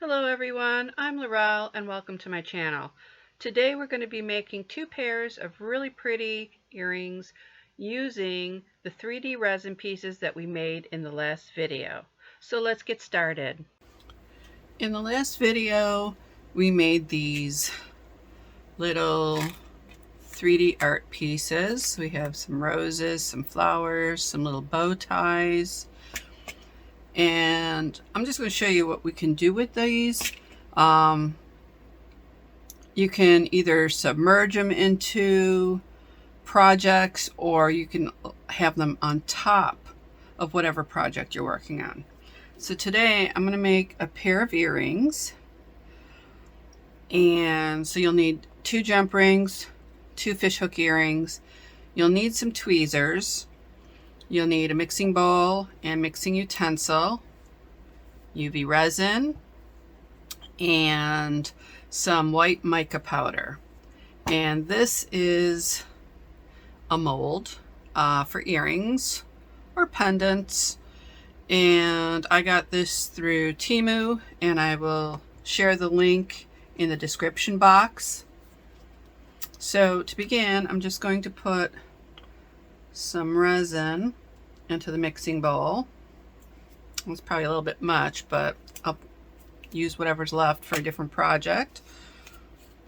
Hello everyone, I'm Laurel and welcome to my channel. Today we're going to be making two pairs of really pretty earrings using the 3D resin pieces that we made in the last video. So let's get started. In the last video we made these little 3D art pieces. We have some roses, some flowers, some little bow ties. And I'm just going to show you what we can do with these. You can either submerge them into projects or you can have them on top of whatever project you're working on. So today I'm going to make a pair of earrings. And so you'll need 2 jump rings, 2 fishhook earrings. You'll need some tweezers. You'll need a mixing bowl and mixing utensil, UV resin, and some white mica powder. And this is a mold for earrings or pendants. And I got this through Temu, and I will share the link in the description box. So to begin, I'm just going to put some resin into the mixing bowl. It's probably a little bit much, but I'll use whatever's left for a different project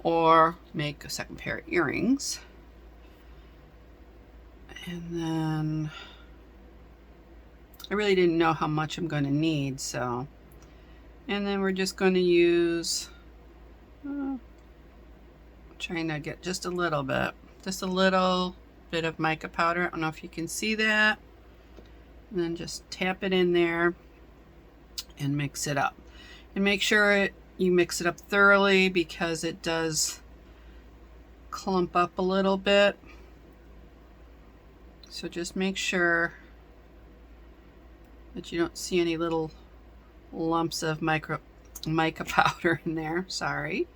or make a second pair of earrings. And then I really didn't know how much I'm going to need, so, and then we're just going to use trying to get just a little bit of mica powder. I don't know if you can see that. And then just tap it in there and mix it up. And make sure you mix it up thoroughly because it does clump up a little bit. So just make sure that you don't see any little lumps of mica powder in there. Sorry.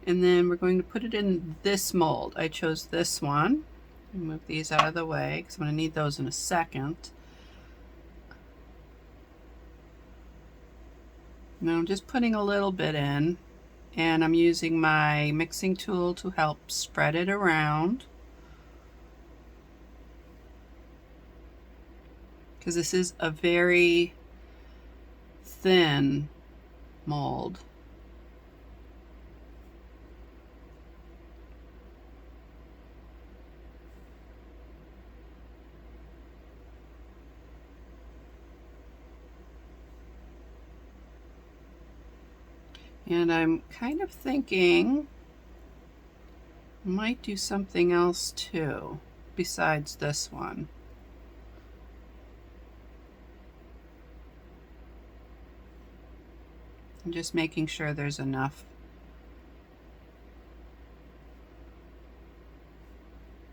And then we're going to put it in this mold. I chose this one. Move these out of the way because I'm going to need those in a second. Now I'm just putting a little bit in, and I'm using my mixing tool to help spread it around, because this is a very thin mold. And I'm kind of thinking I might do something else too besides this one. I'm just making sure there's enough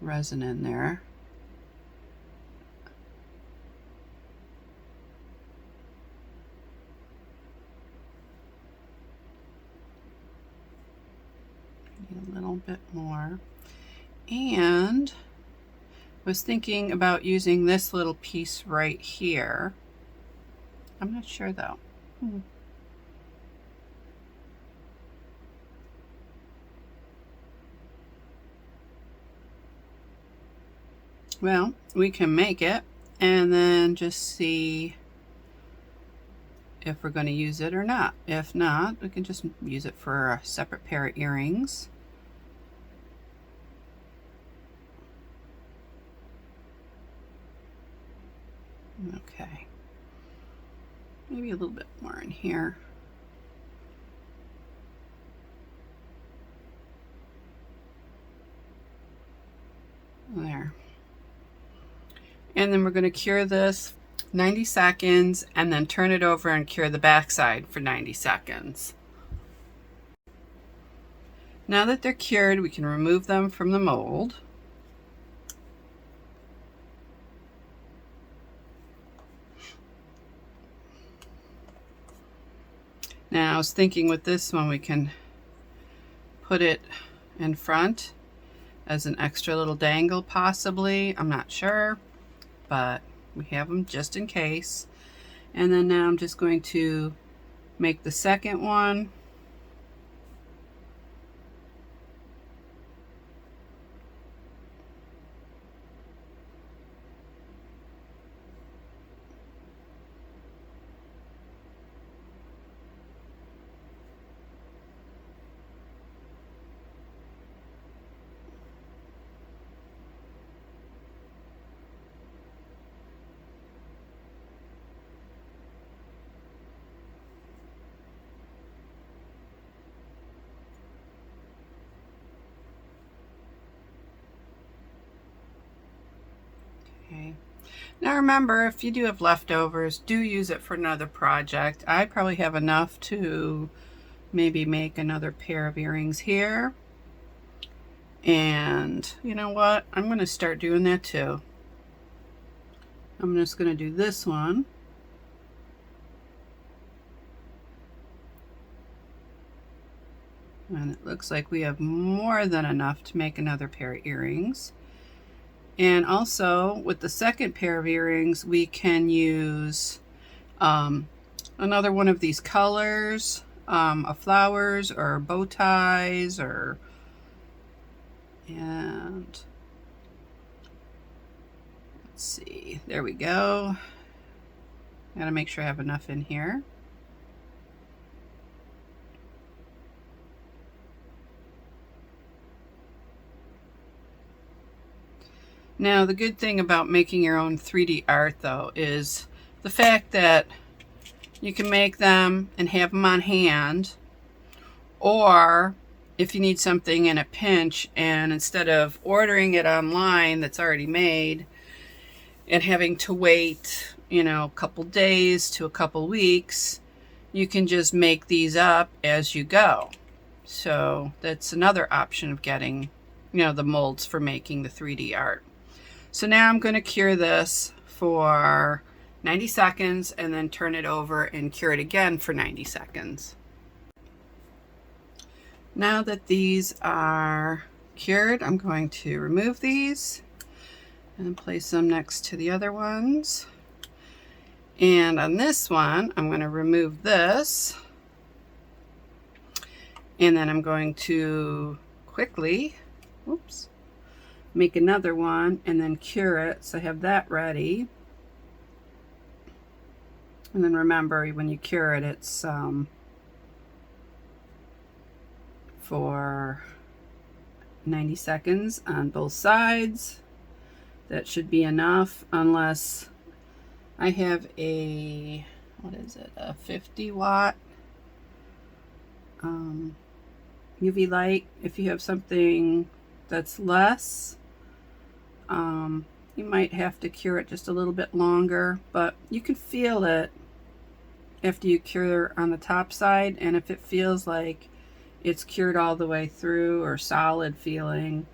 resin in there. A little bit more. And I was thinking about using this little piece right here. I'm not sure though. Well, we can make it and then just see if we're going to use it or not. If not, we can just use it for a separate pair of earrings. Okay, maybe a little bit more in here. There. And then we're going to cure this 90 seconds and then turn it over and cure the back side for 90 seconds. Now that they're cured, we can remove them from the mold. Now I was thinking with this one we can put it in front as an extra little dangle possibly. I'm not sure, but we have them just in case. And then now I'm just going to make the second one. Okay. Now remember, if you do have leftovers, do use it for another project. I probably have enough to maybe make another pair of earrings here. And you know what? I'm going to start doing that too. I'm just going to do this one. And it looks like we have more than enough to make another pair of earrings. And also with the second pair of earrings, we can use another one of these colors of flowers or bow ties, or and let's see, there we go. Gotta make sure I have enough in here. Now, the good thing about making your own 3D art, though, is the fact that you can make them and have them on hand, or if you need something in a pinch, and instead of ordering it online that's already made and having to wait, you know, a couple days to a couple weeks, you can just make these up as you go. So that's another option of getting, you know, the molds for making the 3D art. So now I'm going to cure this for 90 seconds and then turn it over and cure it again for 90 seconds. Now that these are cured, I'm going to remove these and place them next to the other ones. And on this one, I'm going to remove this. And then I'm going to quickly, oops, make another one and then cure it. So I have that ready. And then remember, when you cure it, it's for 90 seconds on both sides. That should be enough, unless I have a, what is it, a 50 watt UV light. If you have something that's less, you might have to cure it just a little bit longer, but you can feel it after you cure on the top side. And if it feels like it's cured all the way through or solid feeling,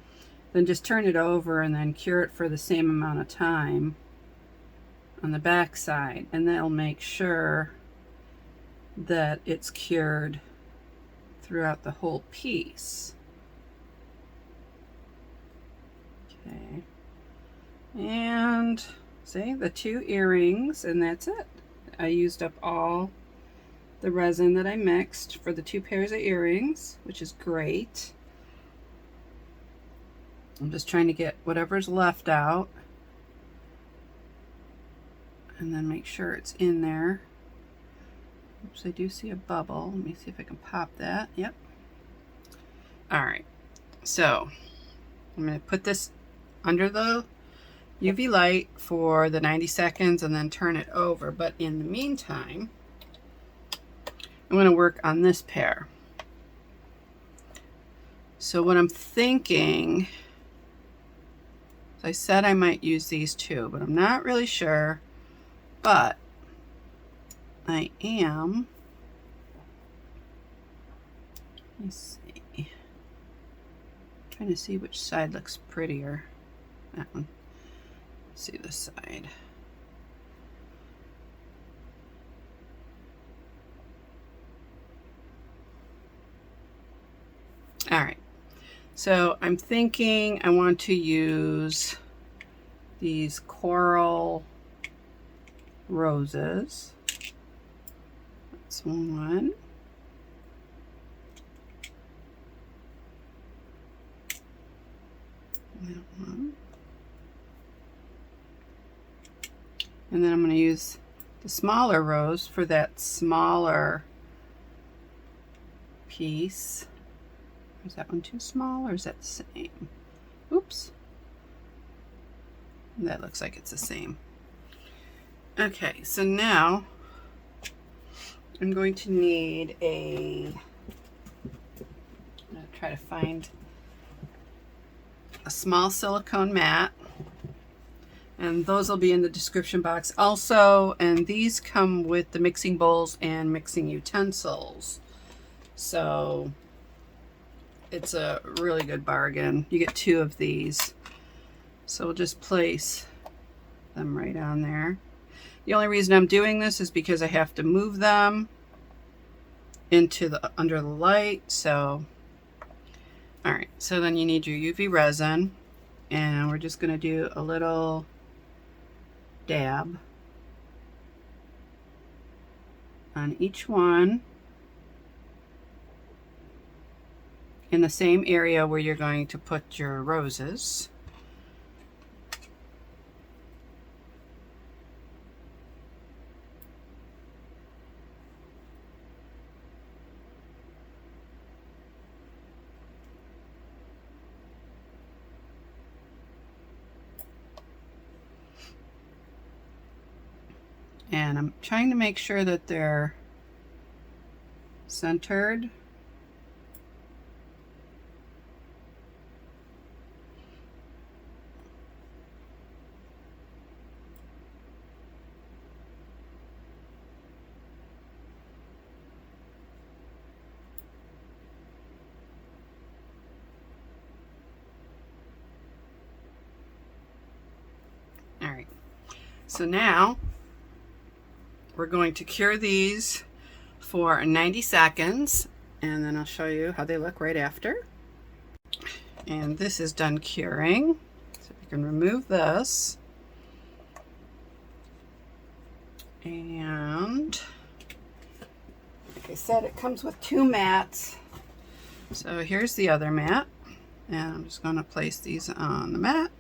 then just turn it over and then cure it for the same amount of time on the back side, and that'll make sure that it's cured throughout the whole piece. Okay, and see the 2 earrings, and that's it. I used up all the resin that I mixed for the 2 pairs of earrings, which is great. I'm just trying to get whatever's left out and then make sure it's in there. Oops, I do see a bubble. Let me see if I can pop that. Yep. All right, so I'm going to put this under the UV light for the 90 seconds and then turn it over. But in the meantime, I'm going to work on this pair. So what I'm thinking, I said I might use these 2, but I'm not really sure. But I am, let me see, trying to see which side looks prettier. That one. Let's see this side. All right, so I'm thinking I want to use these coral roses. Let's That's one. That one. And then I'm going to use the smaller rose for that smaller piece. Is that one too small or is that the same? Oops. That looks like it's the same. Okay, so now I'm going to need I'm going to try to find a small silicone mat, and those will be in the description box also, and these come with the mixing bowls and mixing utensils, so it's a really good bargain. You get 2 of these, so we'll just place them right on there. The only reason I'm doing this is because I have to move them into the under the light. So all right, so then you need your UV resin, and we're just going to do a little dab on each one in the same area where you're going to put your roses. And I'm trying to make sure that they're centered. All right, so now we're going to cure these for 90 seconds, and then I'll show you how they look right after. And this is done curing, so we can remove this. And like I said, it comes with 2 mats. So here's the other mat, and I'm just going to place these on the mat.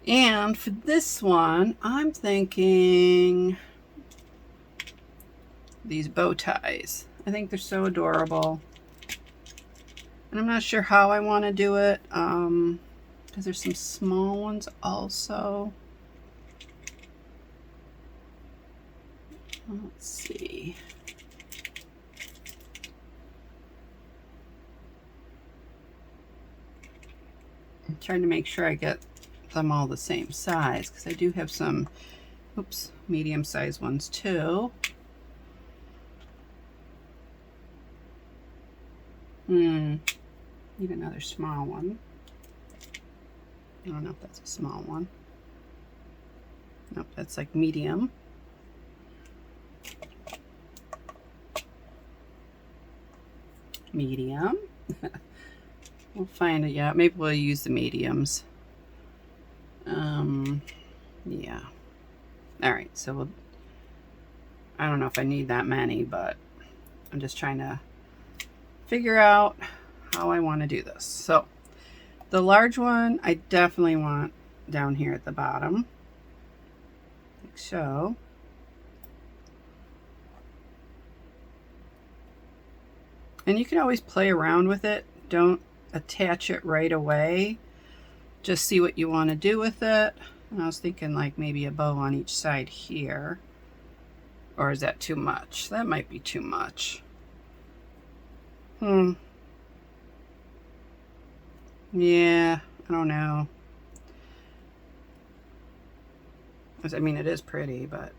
And for this one, I'm thinking these bow ties. I think they're so adorable. And I'm not sure how I want to do it, because there's some small ones also. Let's see. I'm trying to make sure I get them all the same size, because I do have some, oops, medium-sized ones too. Need another small one. I don't know if that's a small one. Nope, that's like medium. Medium. We'll find it. Yeah, maybe we'll use the mediums. Yeah. All right, so I don't know if I need that many, but I'm just trying to figure out how I want to do this. So the large one I definitely want down here at the bottom, like so. And you can always play around with it. Don't attach it right away. Just see what you want to do with it. And I was thinking like maybe a bow on each side here. Or is that too much? That might be too much. Yeah, I don't know. I mean, it is pretty, but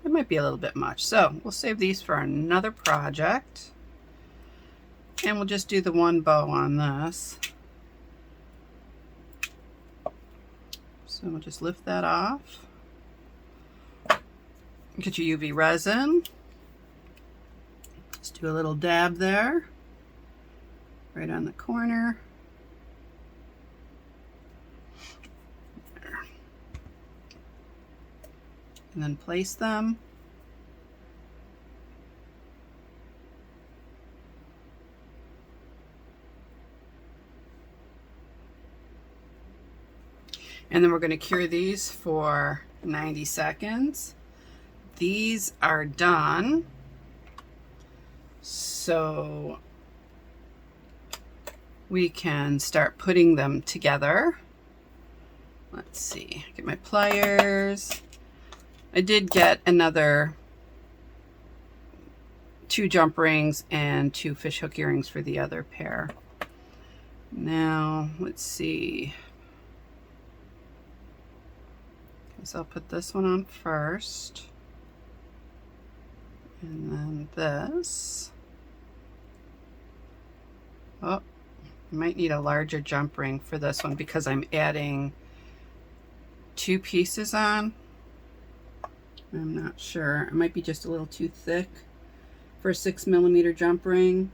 it might be a little bit much. So we'll save these for another project. And we'll just do the one bow on this. So we'll just lift that off. Get your UV resin. Just do a little dab there, right on the corner. There. And then place them. And then we're going to cure these for 90 seconds. These are done. So we can start putting them together. Let's see, get my pliers. I did get another 2 jump rings and 2 fish hook earrings for the other pair. Now, let's see. So I'll put this one on first. And then this. Oh, I might need a larger jump ring for this one because I'm adding 2 pieces on. I'm not sure. It might be just a little too thick for a 6mm jump ring.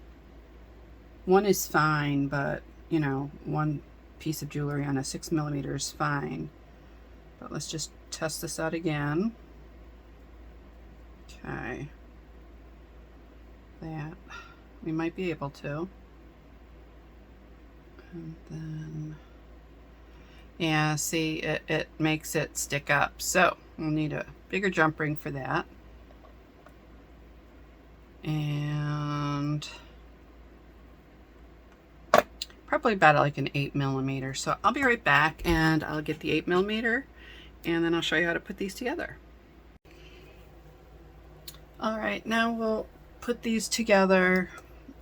One is fine, but you know, 1 piece of jewelry on a 6mm is fine. But let's just test this out again. Okay. That. We might be able to. And then, yeah, see, it makes it stick up. So we'll need a bigger jump ring for that. And probably about like an 8mm. So I'll be right back and I'll get the 8mm and then I'll show you how to put these together. All right, now we'll put these together.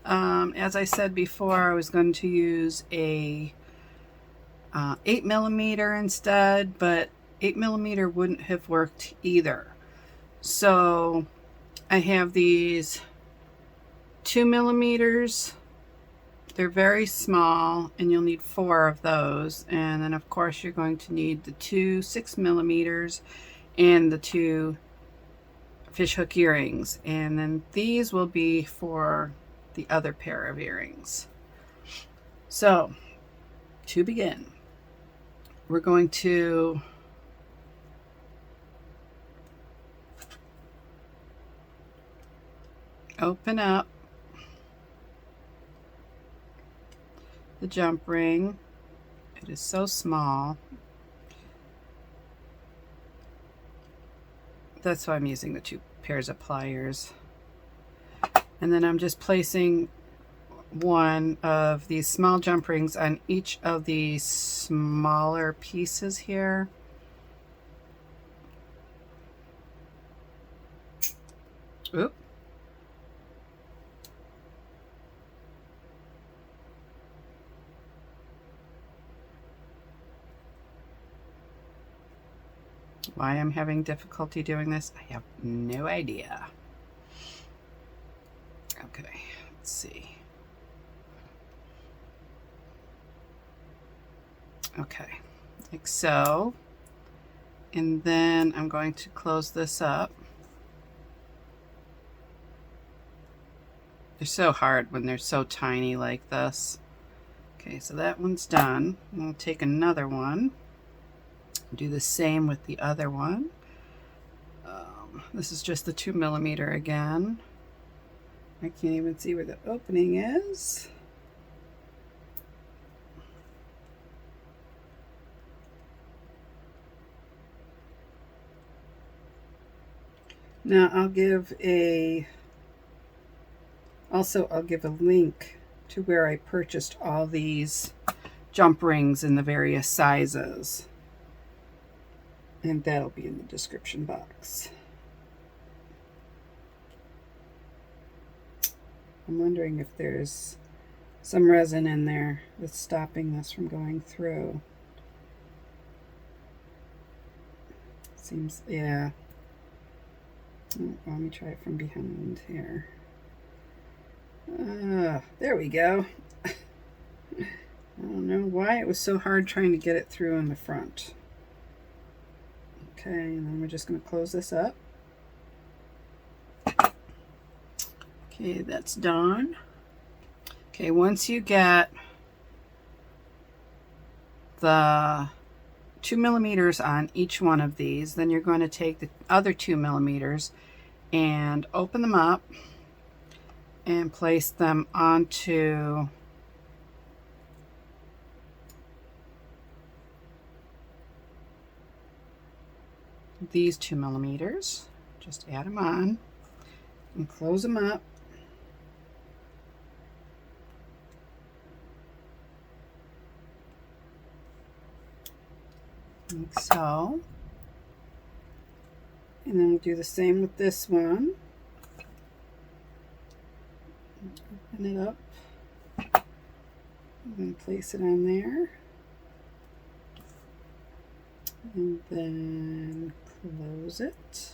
As I said before, I was going to use a 8mm instead, but 8mm wouldn't have worked either. So I have these 2mm. They're very small and you'll need 4 of those. And then of course you're going to need the 2 6mm and the 2 fish hook earrings. And then these will be for the other pair of earrings. So to begin, we're going to open up the jump ring. It is so small. That's why I'm using the 2 pairs of pliers. And then I'm just placing one of these small jump rings on each of these smaller pieces here. Oop. Why I'm having difficulty doing this, I have no idea. Okay, let's see. Okay, like so. And then I'm going to close this up. They're so hard when they're so tiny like this. Okay, so that one's done. We'll take another one. Do the same with the other one. This is just the 2mm again. I can't even see where the opening is. Now I'll give a link to where I purchased all these jump rings in the various sizes. And that'll be in the description box. I'm wondering if there's some resin in there that's stopping this from going through. Seems, yeah. Oh, let me try it from behind here. There we go. I don't know why it was so hard trying to get it through in the front. Okay, and then we're just going to close this up. Okay, that's done. Okay, once you get the 2mm on each one of these, then you're going to take the other 2mm and open them up and place them onto these 2mm. Just add them on and close them up. Like so. And then we'll do the same with this one. Open it up. I'm going to place it on there. And then close it.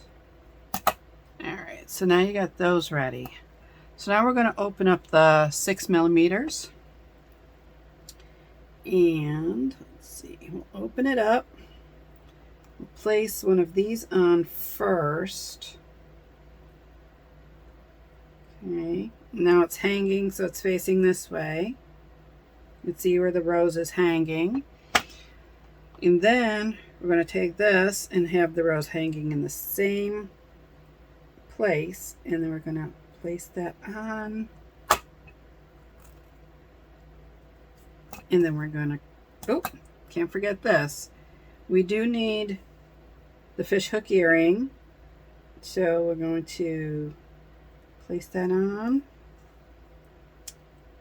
Alright, so now you got those ready. So now we're going to open up the 6mm. And let's see, we'll open it up. We'll place one of these on first. Okay, now it's hanging, so it's facing this way. You can see where the rose is hanging. And then we're going to take this and have the rose hanging in the same place. And then we're going to place that on. And then we're going to, oh, can't forget this. We do need the fishhook earring. So we're going to place that on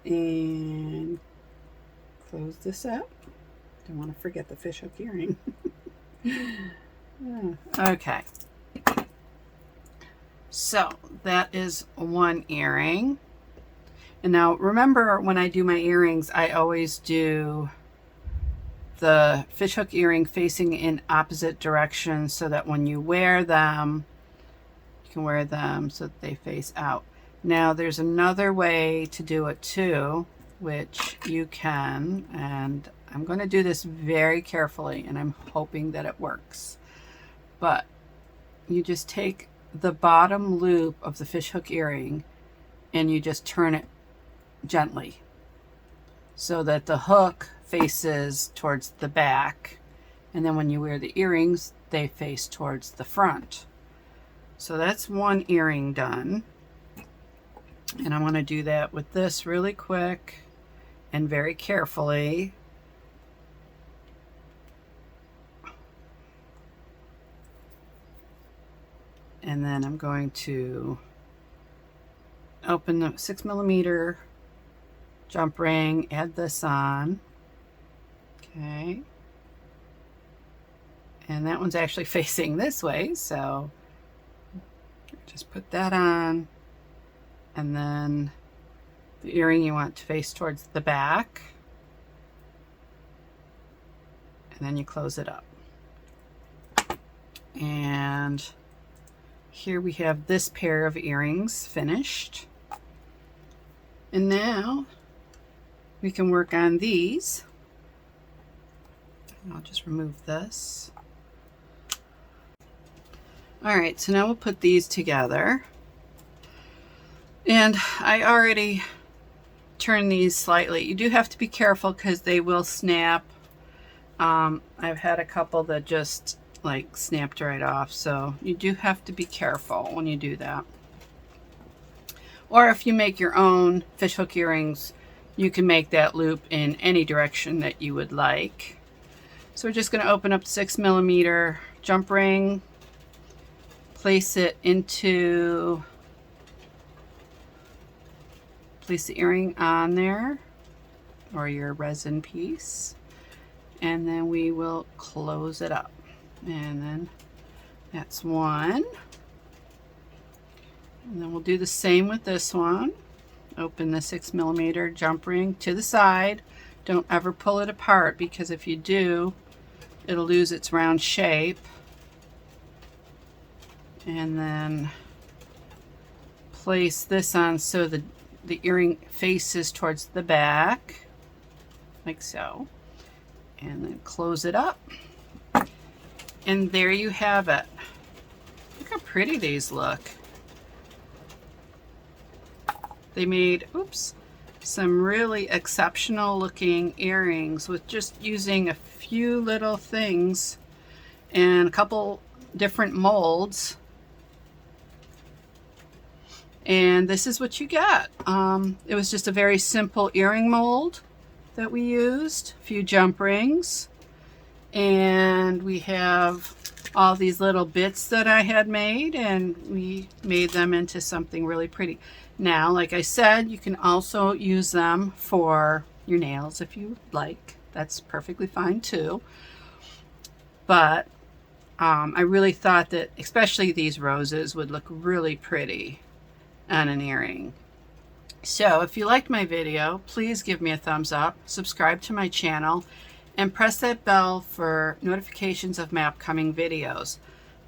and close this up. Don't want to forget the fishhook earring. Okay. So that is one earring. And now remember, when I do my earrings, I always do the fishhook earring facing in opposite directions so that when you wear them, you can wear them so that they face out. Now there's another way to do it too, which you can, and I'm going to do this very carefully and I'm hoping that it works. But you just take the bottom loop of the fishhook earring and you just turn it gently so that the hook faces towards the back, and then when you wear the earrings they face towards the front. So that's one earring done, and I want to do that with this really quick and very carefully. And then I'm going to open the 6mm jump ring, add this on. Okay. And that one's actually facing this way, so just put that on. And then the earring you want to face towards the back. And then you close it up. And here we have this pair of earrings finished. And now we can work on these. I'll just remove this. All right, so now we'll put these together. And I already turned these slightly. You do have to be careful because they will snap. I've had a couple that just like snapped right off, so you do have to be careful when you do that. Or if you make your own fishhook earrings, you can make that loop in any direction that you would like. So we're just going to open up the 6mm jump ring, place it into, place the earring on there, or your resin piece, and then we will close it up. And then that's one. And then we'll do the same with this one. Open the 6mm jump ring to the side. Don't ever pull it apart, because if you do, it'll lose its round shape. And then place this on so the earring faces towards the back, like so. And then close it up. And there you have it. Look how pretty these look. They made, oops, some really exceptional looking earrings with just using a few little things and a couple different molds. And this is what you get. It was just a very simple earring mold that we used, a few jump rings, and we have all these little bits that I had made, and we made them into something really pretty. Now, like I said, you can also use them for your nails if you like. That's perfectly fine too. But I really thought that especially these roses would look really pretty on an earring. So if you liked my video, please give me a thumbs up, subscribe to my channel, and press that bell for notifications of my upcoming videos.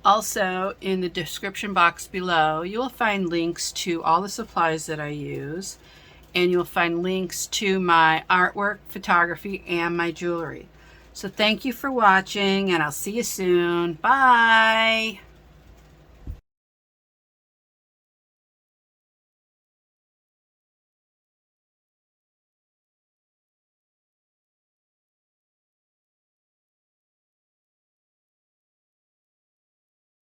Also, in the description box below, you will find links to all the supplies that I use, and you'll find links to my artwork, photography, and my jewelry. So thank you for watching, and I'll see you soon. Bye!